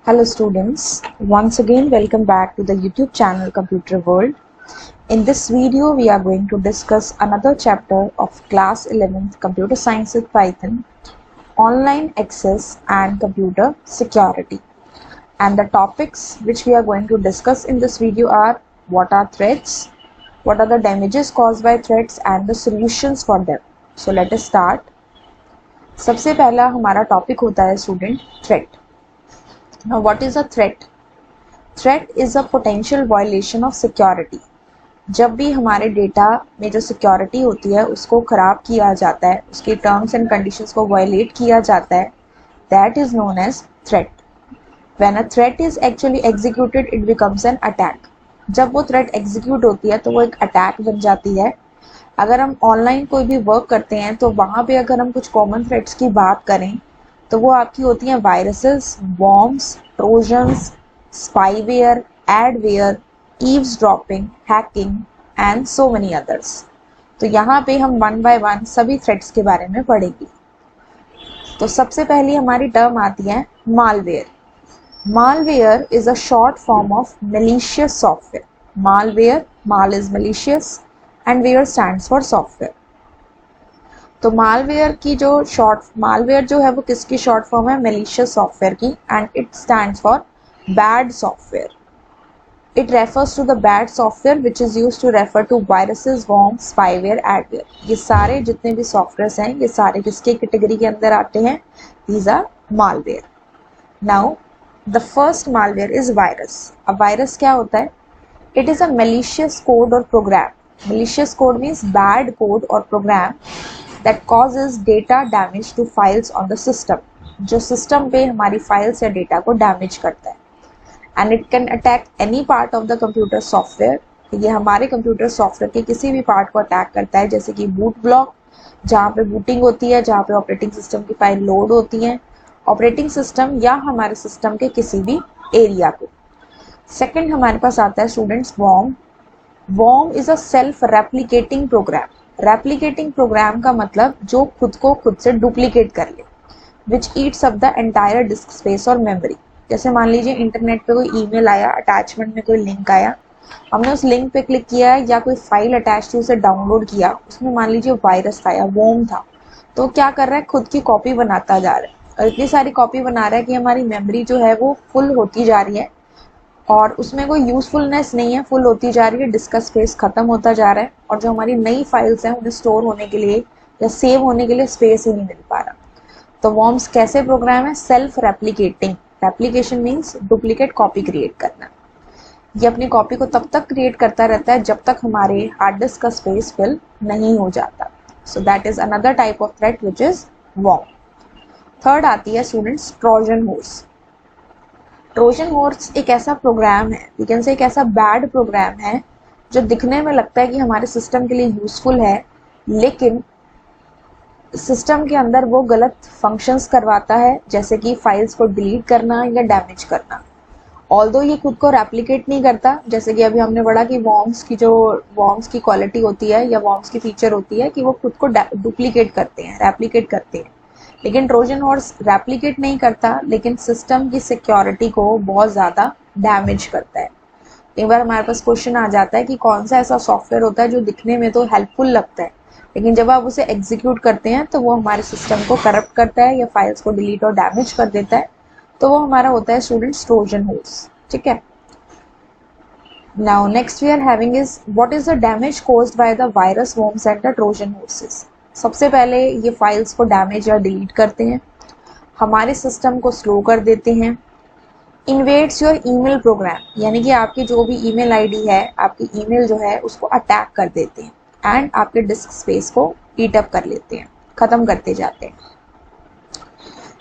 Hello students, once again welcome back to the YouTube channel Computer World. In this video we are going to discuss another chapter of class 11th Computer Science with Python, Online Access and Computer Security. And the topics which we are going to discuss in this video are what are threats, what are the damages caused by threats and the solutions for them. So let us start. सबसे पहला हमारा topic होता है student threat. Now what is a threat? Threat is a potential violation of security. जब भी हमारे data में जो सिक्योरिटी होती है उसको ख़राब किया जाता है, उसके टर्म्स एंड कंडीशंस को वायलेट किया जाता है, that is known as threat. When a threat is actually executed, it becomes an attack. जब वो थ्रेट एग्जीक्यूट होती है तो वो एक अटैक बन जाती है. अगर हम ऑनलाइन कोई भी वर्क करते हैं तो वहाँ पे अगर हम कुछ कॉमन थ्रेट्स की बात करें तो वो आपकी होती हैं viruses, worms, trojans, spyware, adware, eavesdropping, hacking and so many others. तो यहाँ पे हम वन बाय वन सभी थ्रेट्स के बारे में पढ़ेंगे. तो सबसे पहली हमारी टर्म आती है malware. Malware is a short form of malicious software. Malware, mal is malicious and ware stands for software. तो मालवेयर की जो मालवेयर जो है वो किसकी शॉर्ट फॉर्म है? malicious सॉफ्टवेयर की, and it stands for bad software. It refers to the bad software which is used to refer to viruses, worms, spyware, adware. ये सारे जितने भी सॉफ्टवेयर हैं ये सारे किसके कैटेगरी के अंदर आते हैं? These are malware. Now the first malware is virus. अब वायरस क्या होता है? It is a malicious code और program. malicious code means bad code और program that causes data damage to files on the system, जो system पे हमारी files या डेटा को डैमेज करता है. And it can attack any part of the computer software. ये हमारे कंप्यूटर सॉफ्टवेयर के किसी भी पार्ट को अटैक करता है, जैसे कि बूट ब्लॉक, जहाँ पे बूटिंग होती है, जहाँ पे ऑपरेटिंग सिस्टम की फाइल लोड होती है, ऑपरेटिंग सिस्टम या हमारे सिस्टम के किसी भी एरिया को. सेकेंड हमारे पास आता है students worm. Worm is a self replicating program. Replicating program का मतलब जो खुद को खुद से डुप्लीकेट कर ले, which eats up the entire disk space और मेमोरी. जैसे मान लीजिए इंटरनेट पे कोई ईमेल आया, अटैचमेंट में कोई लिंक आया, हमने उस लिंक पे क्लिक किया या कोई फाइल अटैच थी उसे डाउनलोड किया, उसमें मान लीजिए वायरस था या वॉर्म था, तो क्या कर रहा है? खुद की कॉपी बनाता जा रहा है और इतनी सारी कॉपी बना रहा है कि हमारी मेमोरी जो है वो फुल होती जा रही है और उसमें कोई यूजफुलनेस नहीं है, फुल होती जा रही है, डिस्क का स्पेस खत्म होता जा रहा है और जो हमारी नई फाइल्स हैं उन्हें स्टोर होने के लिए या सेव होने के लिए स्पेस ही नहीं मिल पा रहा. तो वॉर्म्स कैसे प्रोग्राम है? Self replicating. Replication means duplicate copy create करना. ये अपनी कॉपी को तब तक क्रिएट करता रहता है जब तक हमारे हार्ड डिस्क का स्पेस फिल नहीं हो जाता. So that is another type of threat which is worm. Third आती है students Trojan horse. Trojan horse एक ऐसा प्रोग्राम है, वी कैन से एक ऐसा बैड प्रोग्राम है जो दिखने में लगता है कि हमारे सिस्टम के लिए यूजफुल है, लेकिन सिस्टम के अंदर वो गलत फंक्शंस करवाता है, जैसे कि फाइल्स को डिलीट करना या डैमेज करना. ऑल्दो ये खुद को रेप्लिकेट नहीं करता, जैसे कि अभी हमने पढ़ा कि वॉर्म्स की क्वालिटी होती है या वॉर्म्स की फीचर होती है कि वो खुद को डुप्लीकेट करते हैं, रेप्लिकेट करते हैं. लेकिन ट्रोजन हॉर्स रेप्लिकेट नहीं करता, लेकिन सिस्टम की सिक्योरिटी को बहुत ज़्यादा डैमेज करता है. एक बार हमारे पास क्वेश्चन आ जाता है कि कौन सा ऐसा सॉफ्टवेयर होता है जो दिखने में तो हेल्पफुल लगता है, लेकिन जब आप उसे एग्जीक्यूट करते हैं तो वो हमारे सिस्टम को करप्ट करता है या फाइल्स को डिलीट और डैमेज कर देता है. तो वो हमारा होता है स्टूडेंट्स ट्रोजन हॉर्स. ठीक है. Now next we are having is what is the damage caused by the virus, worms and the Trojan horses. सबसे पहले ये फाइल्स को डैमेज या डिलीट करते हैं, हमारे सिस्टम को स्लो कर देते हैं, इन्वेड्स योर ईमेल प्रोग्राम, यानी कि आपकी जो भी ईमेल आईडी है, आपकी ईमेल जो है उसको अटैक कर देते हैं एंड आपके डिस्क स्पेस को ईट अप कर लेते हैं, ख़त्म करते जाते हैं.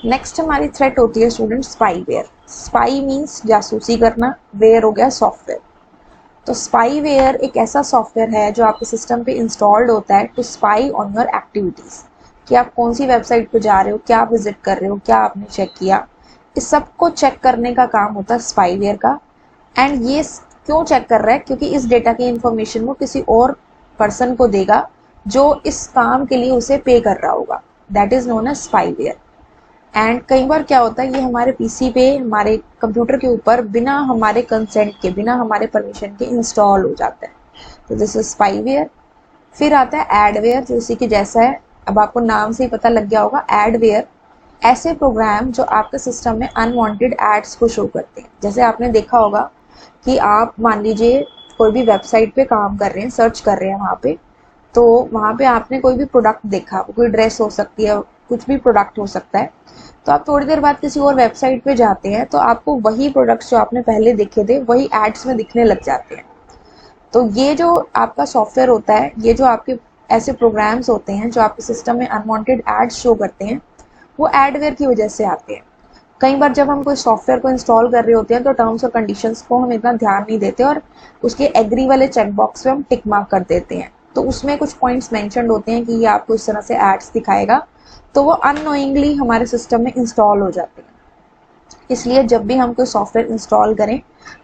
नेक्स्ट हमारी थ्रेट होती है स्टूडेंट स्पाईवेयर. स्पाई मीन्स जासूसी करना, वेयर हो गया सॉफ्टवेयर. तो स्पाईवेयर एक ऐसा सॉफ्टवेयर है जो आपके सिस्टम पे इंस्टॉल्ड होता है to spy on your activities, कि आप कौन सी वेबसाइट पे जा रहे हो, क्या विजिट कर रहे हो, क्या आपने चेक किया, इस सब को चेक करने का काम होता है स्पाईवेयर का. एंड ये क्यों चेक कर रहा है? क्योंकि इस डेटा की इंफॉर्मेशन वो किसी और पर्सन को देगा जो इस काम के लिए उसे पे कर रहा होगा. That is known as spyware. And कई बार क्या होता है, ये हमारे पीसी पे, हमारे कंप्यूटर के ऊपर बिना हमारे कंसेंट के, बिना हमारे परमिशन के इंस्टॉल हो जाता है। तो दिस इज स्पाईवेयर। फिर आता है एडवेयर, जो इसी के जैसा है। अब आपको नाम से ही पता लग गया होगा, एडवेयर ऐसे प्रोग्राम जो आपके सिस्टम में अनवांटेड एड्स को शो करते हैं। जैसे आपने देखा होगा कि आप मान लीजिए कोई भी वेबसाइट पे काम कर रहे हैं, सर्च कर रहे हैं वहाँ पे, तो वहाँ पे आपने कोई भी प्रोडक्ट देखा, कोई ड्रेस हो सकती है, कुछ भी प्रोडक्ट हो सकता है, तो आप थोड़ी देर बाद किसी और वेबसाइट पे जाते हैं तो आपको वही प्रोडक्ट्स जो आपने पहले देखे थे वही एड्स में दिखने लग जाते हैं। तो ये जो आपका सॉफ्टवेयर होता है, ये जो आपके ऐसे प्रोग्राम्स होते हैं जो आपके सिस्टम में अनवांटेड एड्स शो करते हैं, वो एडवेयर की वजह से आते हैं। कई बार जब हम कोई सॉफ्टवेयर को इंस्टॉल कर रहे होते हैं तो टर्म्स और कंडीशंस को हम इतना ध्यान नहीं देते और उसके एग्री वाले चेक बॉक्स पे हम टिक मार्क कर देते हैं। तो उसमें कुछ पॉइंट्स मेंशन्ड होते हैं कि ये आपको इस तरह से एड्स दिखाएगा, तो वो अननोइंगली हमारे सिस्टम में इंस्टॉल हो जाते हैं। इसलिए जब भी हम कोई सॉफ्टवेयर इंस्टॉल करें,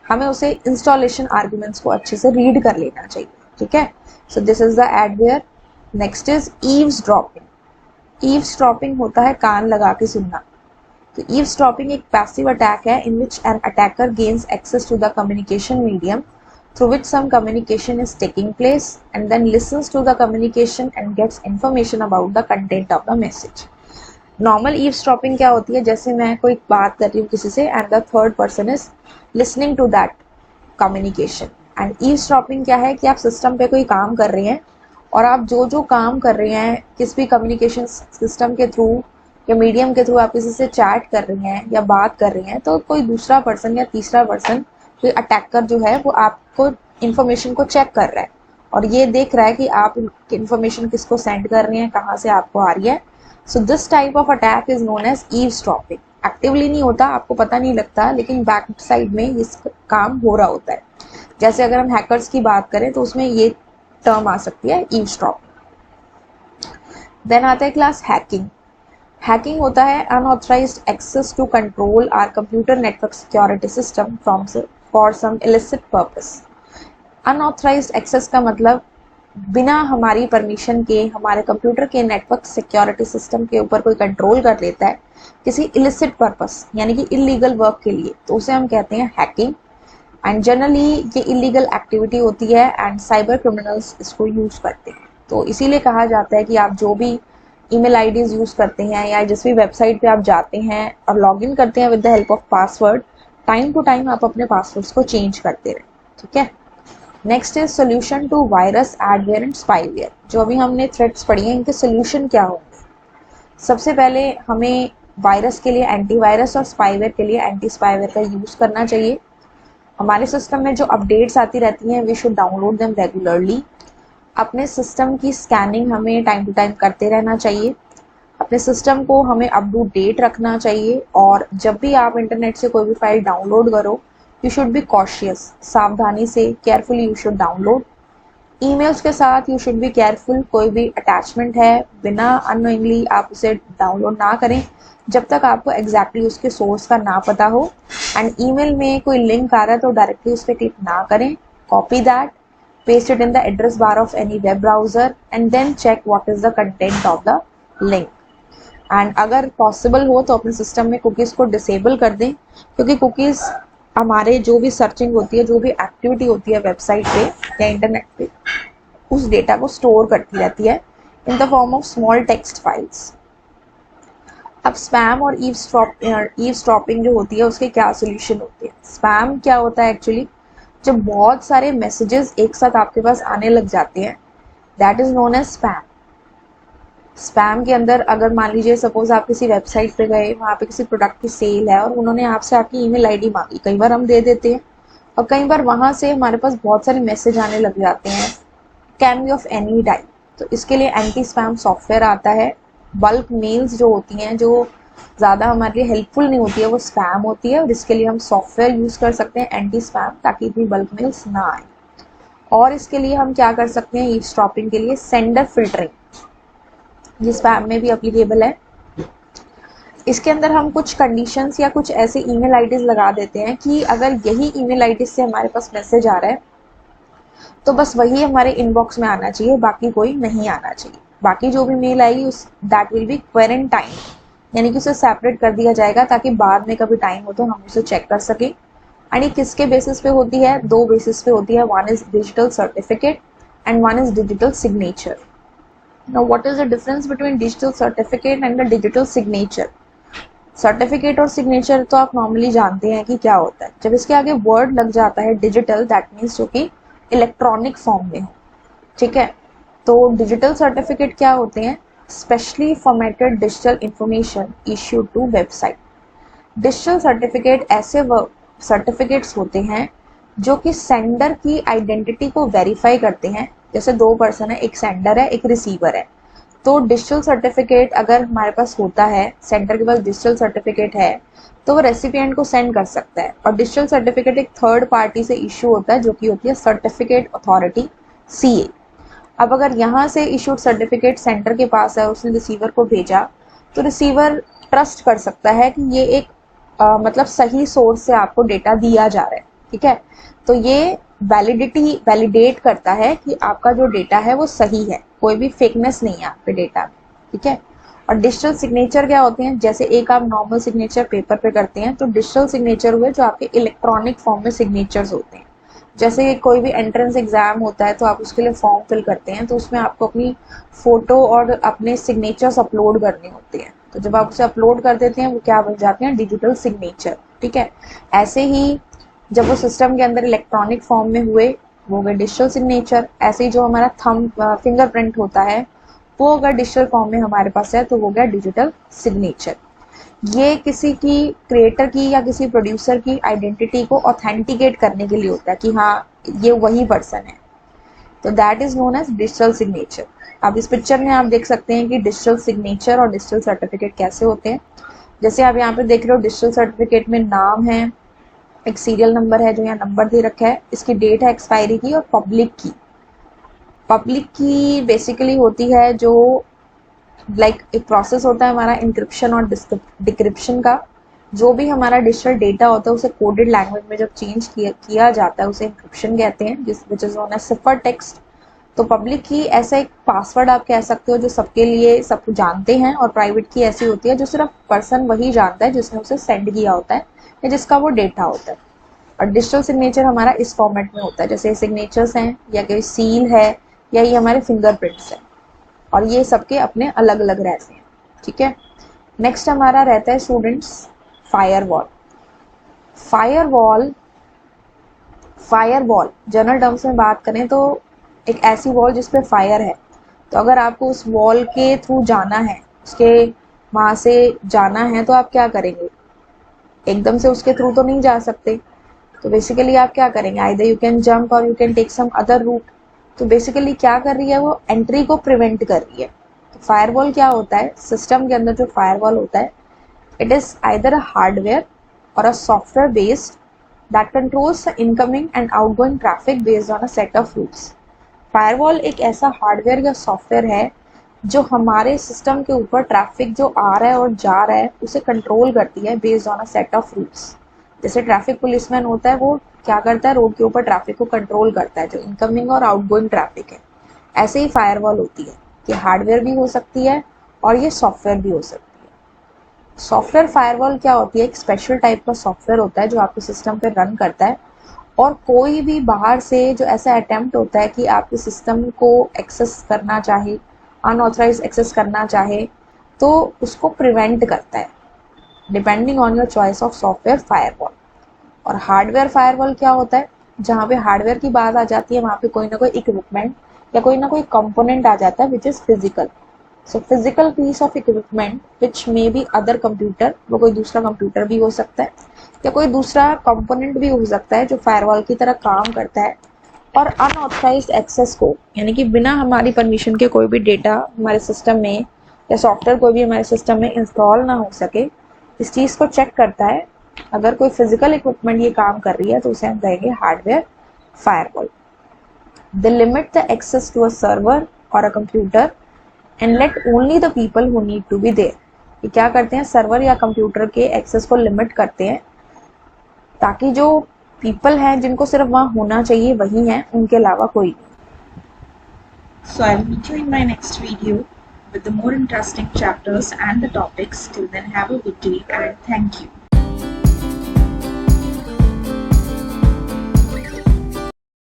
हमें उसे इंस्टॉलेशन आर्ग्यूमेंट्स को अच्छे से रीड कर लेना चाहिए। ठीक है, so this is the adware. Next is eavesdropping. Eavesdropping होता है कान लगा के सुनना। तो ईव्सड्रॉपिंग एक पैसिव अटैक है in which an attacker gains access to the communication medium through which some communication is taking place and then listens to the communication and gets information about the content of the message. Normal eavesdropping क्या होती है, जैसे मैं कोई बात कर रही हूँ किसी से and the third person is listening to that communication. And eavesdropping क्या है कि आप सिस्टम पे कोई काम कर रहे हैं और आप जो जो काम कर रहे हैं किसी भी कम्युनिकेशन सिस्टम के थ्रू या मीडियम के थ्रू आप किसी से चैट कर रहे हैं या बात कर रहे हैं, तो कोई दूसरा पर्सन या तीसरा पर्सन, कोई अटैकर जो है वो आपको इन्फॉर्मेशन को चेक कर रहा है और ये देख रहा है कि आप इन्फॉर्मेशन किसको सेंड कर रहे हैं, कहाँ से आपको आ रही है। So this type of attack is known as eavesdropping. Actively नहीं होता, आपको पता नहीं लगता, लेकिन बैक साइड में इस काम हो रहा होता है। जैसे अगर हम हैकर्स की बात करें तो उसमें ये टर्म आ सकती है, ईव्सड्रॉपिंग। देन आता है क्लास हैकिंग। हैकिंग होता है unauthorised access to control our computer network security system from for some illicit purpose. Unauthorised access का मतलब बिना हमारी परमिशन के हमारे कंप्यूटर के नेटवर्क सिक्योरिटी सिस्टम के ऊपर कोई कंट्रोल कर लेता है किसी इलिसिट पर्पस, यानी कि इलीगल वर्क के लिए, तो उसे हम कहते हैं हैकिंग। एंड जनरली ये इलीगल एक्टिविटी होती है एंड साइबर क्रिमिनल्स इसको यूज करते हैं। तो इसीलिए कहा जाता है कि आप जो भी ईमेल आईडीज यूज करते हैं या जिस भी वेबसाइट पे आप जाते हैं और लॉग इन करते हैं with the help of password, time to time आप अपने पासवर्ड्स को चेंज करते रहें। ठीक है, next is solution to virus, adware and spyware. जो अभी हमने थ्रेट्स पढ़ी हैं, इनके सोल्यूशन क्या होंगे? सबसे पहले हमें वायरस के लिए एंटीवायरस और स्पाईवेयर के लिए एंटी स्पाईवेयर का यूज करना चाहिए। हमारे सिस्टम में जो अपडेट्स आती रहती हैं we should download them regularly. अपने सिस्टम की स्कैनिंग हमें टाइम टू टाइम करते रहना चाहिए। अपने सिस्टम को हमें अप टू डेट रखना चाहिए और जब भी आप इंटरनेट से कोई भी फाइल डाउनलोड करो, यू शुड बी कॉशियस, सावधानी से, carefully you should download. Emails के साथ यू शुड बी केयरफुल, कोई भी अटैचमेंट है बिना अननोइंगली आप उसे डाउनलोड ना करें जब तक आपको एग्जैक्टली उसके सोर्स का ना पता हो। एंड ईमेल में कोई लिंक आ रहा है तो डायरेक्टली उस पर क्लिक ना करें, copy that, paste it in the address bar of any web browser and then check what is the content of the link. And अगर पॉसिबल हो तो अपने सिस्टम में कुकीज़ को डिसेबल कर दें, क्योंकि कुकीज़ हमारे जो भी सर्चिंग होती है, जो भी एक्टिविटी होती है वेबसाइट पे या इंटरनेट पे, उस डेटा को स्टोर करती रहती है in the form of small text files. अब स्पैम और ईव्सड्रॉपिंग जो होती है उसके क्या सोल्यूशन होते हैं? स्पैम क्या होता है एक्चुअली? जब बहुत सारे मैसेजेस एक साथ आपके पास आने लग जाते हैं, that is known as spam. Spam के अंदर अगर मान लीजिए सपोज आप किसी वेबसाइट पे गए, वहाँ पे किसी प्रोडक्ट की सेल है और उन्होंने आपसे आपकी ईमेल आईडी मांगी, कई बार हम दे देते हैं और कई बार वहाँ से हमारे पास बहुत सारे मैसेज आने लग जाते हैं, can be of any type. तो इसके लिए एंटी स्पैम सॉफ्टवेयर आता है। बल्क मेल्स जो होती हैं, जो ज़्यादा हमारे लिए हेल्पफुल नहीं होती है, वो स्पैम होती है और इसके लिए हम सॉफ्टवेयर यूज़ कर सकते हैं एंटी स्पैम, ताकि इतनी बल्क मेल्स ना आए। और इसके लिए हम क्या कर सकते हैं ईव्सड्रॉपिंग के लिए? सेंडर फिल्टरिंग, ये स्पैम में भी एप्लीकेबल है। इसके अंदर हम कुछ कंडीशंस या कुछ ऐसे ईमेल आईडीज लगा देते हैं कि अगर यही ईमेल आईडी से हमारे पास मैसेज आ रहा है तो बस वही हमारे इनबॉक्स में आना चाहिए, बाकी कोई नहीं आना चाहिए। बाकी जो भी मेल आएगी उस दैट विल बी क्वारंटाइन, यानी कि उसे सेपरेट कर दिया जाएगा ताकि बाद में कभी टाइम हो तो हम उसे चेक कर सकें। एंड ये किसके बेसिस पे होती है? दो बेसिस पे होती है, one is digital certificate and one is digital signature. Now what is the difference between digital certificate and the digital signature? Certificate और सिग्नेचर तो आप नॉर्मली जानते हैं कि क्या होता है। जब इसके आगे वर्ड लग जाता है डिजिटल, दैट मीन्स जो कि इलेक्ट्रॉनिक फॉर्म में हो, ठीक है। तो डिजिटल सर्टिफिकेट क्या होते हैं? Specially formatted digital information issued to website. Digital certificate ऐसे सर्टिफिकेट्स होते हैं जो कि सेंडर की आइडेंटिटी को वेरीफाई करते हैं। जैसे दो पर्सन है, एक सेंडर है एक रिसीवर है, तो डिजिटल सर्टिफिकेट अगर हमारे पास होता है, सेंडर के पास डिजिटल सर्टिफिकेट है, तो वो रेसिपिएंट को सेंड कर सकता है। और डिजिटल सर्टिफिकेट एक थर्ड पार्टी से इशू होता है जो कि होती है सर्टिफिकेट अथॉरिटी, CA। अब अगर यहाँ से इशूड सर्टिफिकेट सेंटर के पास है, उसने रिसीवर को भेजा, तो रिसीवर ट्रस्ट कर सकता है कि ये एक मतलब सही सोर्स से आपको डेटा दिया जा रहा है, ठीक है। तो ये वैलिडेट करता है कि आपका जो डेटा है वो सही है, कोई भी फेकनेस नहीं है आपके डेटा में, ठीक है। और डिजिटल सिग्नेचर क्या होते हैं? जैसे एक आप नॉर्मल सिग्नेचर पेपर पे करते हैं, तो डिजिटल सिग्नेचर हुए जो आपके इलेक्ट्रॉनिक फॉर्म में सिग्नेचर्स होते हैं। जैसे कोई भी एंट्रेंस एग्जाम होता है तो आप उसके लिए फॉर्म फिल करते हैं, तो उसमें आपको अपनी फोटो और अपने सिग्नेचर्स अपलोड करने होते हैं। तो जब आप उसे अपलोड कर देते हैं वो क्या बन जाते हैं? डिजिटल सिग्नेचर, ठीक है। ऐसे ही जब वो सिस्टम के अंदर इलेक्ट्रॉनिक फॉर्म में हुए वो गए डिजिटल सिग्नेचर। ऐसे ही जो हमारा फिंगरप्रिंट होता है वो अगर डिजिटल फॉर्म में हमारे पास है तो हो गया डिजिटल सिग्नेचर। ये किसी की क्रिएटर की या किसी प्रोड्यूसर की आइडेंटिटी को ऑथेंटिकेट करने के लिए होता है कि हाँ ये वही पर्सन है, तो that is known as digital signature. अब इस पिक्चर में आप देख सकते हैं कि डिजिटल सिग्नेचर और डिजिटल सर्टिफिकेट कैसे होते हैं। जैसे आप यहाँ पे देख रहे हो, डिजिटल सर्टिफिकेट में नाम है, एक सीरियल नंबर है जो यहाँ नंबर दे रखा है, इसकी डेट है एक्सपायरी की, और पब्लिक की। पब्लिक की बेसिकली होती है जो एक प्रोसेस होता है हमारा इंक्रिप्शन और डिक्रिप्शन का। जो भी हमारा डिजिटल डेटा होता है उसे कोडेड लैंग्वेज में जब चेंज किया जाता है उसे इंक्रिप्शन कहते हैं, which is known as cipher text. तो पब्लिक की ऐसा एक पासवर्ड आप कह सकते हो जो सबके लिए सब जानते हैं, और प्राइवेट की ऐसी होती है जो सिर्फ पर्सन वही जानता है जिसने उसे सेंड किया होता है या जिसका वो डेटा होता है। और डिजिटल सिग्नेचर हमारा इस फॉर्मेट में होता है, जैसे सिग्नेचर्स हैं या कोई सील है या ये हमारे फिंगरप्रिंट्स हैं, और ये सबके अपने अलग अलग रहते हैं, ठीक है। नेक्स्ट हमारा रहता है students firewall. Firewall general terms में बात करें तो एक ऐसी वॉल जिसपे फायर है। तो अगर आपको उस वॉल के थ्रू जाना है, उसके वहां से जाना है, तो आप क्या करेंगे? एकदम से उसके थ्रू तो नहीं जा सकते, तो बेसिकली आप क्या करेंगे? आइदर यू कैन जंप और you can take some other route. तो बेसिकली क्या कर रही है वो? एंट्री को प्रिवेंट कर रही है। तो फायरवॉल क्या होता है? सिस्टम के अंदर जो फायरवॉल होता है, it is either a hardware और a software based that controls the incoming and outgoing traffic based on a set of rules. Firewall एक ऐसा हार्डवेयर या सॉफ्टवेयर है जो हमारे सिस्टम के ऊपर ट्रैफिक जो आ रहा है और जा रहा है उसे कंट्रोल करती है based on a set of rules. जैसे ट्रैफिक पुलिसमैन होता है, वो क्या करता है? रोड के ऊपर ट्रैफिक को कंट्रोल करता है, जो इनकमिंग और आउटगोइंग ट्रैफिक है। ऐसे ही फायरवॉल होती है कि हार्डवेयर भी हो सकती है और ये सॉफ्टवेयर भी हो सकती है। सॉफ्टवेयर फायरवॉल क्या होती है? एक स्पेशल टाइप का सॉफ्टवेयर होता है जो आपके सिस्टम पे रन करता है, और कोई भी बाहर से जो ऐसा अटेम्प्ट होता है कि आपके सिस्टम को एक्सेस करना चाहे, अनऑथराइज एक्सेस करना चाहे, तो उसको प्रिवेंट करता है depending on your choice of software firewall. और हार्डवेयर फायरवॉल क्या होता है? जहाँ पे हार्डवेयर की बात आ जाती है वहाँ पे कोई ना कोई इक्विपमेंट या कोई ना कोई कंपोनेंट आ जाता है which is physical. So physical piece of equipment which may be other computer, वो कोई दूसरा कंप्यूटर भी हो सकता है या कोई दूसरा कंपोनेंट भी हो सकता है जो फायरवॉल की तरह काम करता है, और अनऑथराइज्ड एक्सेस को, यानी कि बिना हमारी परमिशन के कोई भी डेटा हमारे सिस्टम में या सॉफ्टवेयर कोई भी हमारे सिस्टम में इंस्टॉल ना हो सके, इस चीज़ को चेक करता है। अगर कोई फिजिकल इक्विपमेंट ये काम कर रही है तो उसे हम कहेंगे hardware firewall. They limit the access to a server और a computer and let only the people who need to be there. ये क्या करते हैं? सर्वर या कंप्यूटर के एक्सेस को लिमिट करते हैं ताकि जो पीपल हैं जिनको सिर्फ वहाँ होना चाहिए वही हैं, उनके अलावा कोई नहीं। So I'll meet you in my next video. with the more interesting chapters and the topics. Till then, have a good day and thank you.